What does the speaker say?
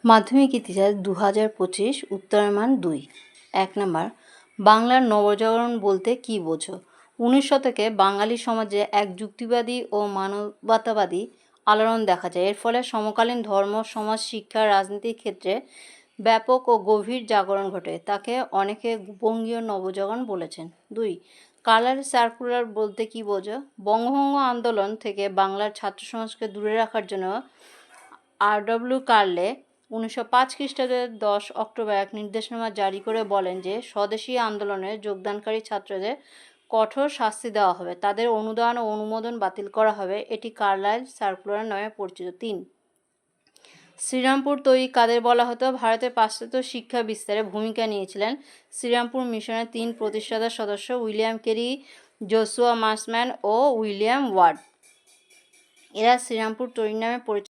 মাধ্যমিক ইতিহাস 2025 উত্তরের মান 2। 1 নম্বর, বাংলার নবজাগরণ বলতে কী বোঝো? 19 শতকে বাঙালি সমাজে এক যুক্তিবাদী ও মানবতাবাদী আলোড়ন দেখা যায়। এর ফলে সমকালীন ধর্ম, সমাজ, শিক্ষা, রাজনীতির ক্ষেত্রে ব্যাপক ও গভীর জাগরণ ঘটে। তাকে অনেকে বঙ্গীয় নবজাগরণ বলেছেন। 2 কালার সার্কুলার বলতে কী বোঝো? বঙ্গভঙ্গ আন্দোলন থেকে বাংলার ছাত্র সমাজকে দূরে রাখার জন্য R.W. কার্লে 1905 খ্রিস্টাব্দের 10 অক্টোবর এক নির্দেশনামা জারি করে বলেন যে স্বদেশী আন্দোলনে যোগদানকারী ছাত্রদের কঠোর শাস্তি দেওয়া হবে, তাদের অনুদান ও অনুমোদন বাতিল করা হবে। এটি কার্লাইল সার্কুলার নামে পরিচিত। 3 শ্রীরামপুর তৈরি কাদের বলা হতো? ভারতের পাশ্চাত্য শিক্ষা বিস্তারে ভূমিকা নিয়েছিলেন শ্রীরামপুর মিশনের 3 প্রতিষ্ঠাতা সদস্য উইলিয়াম কেরি, জোসুয়া মাসম্যান ও উইলিয়াম ওয়ার্ড। এরা শ্রীরামপুর তৈরি নামে পরিচিত।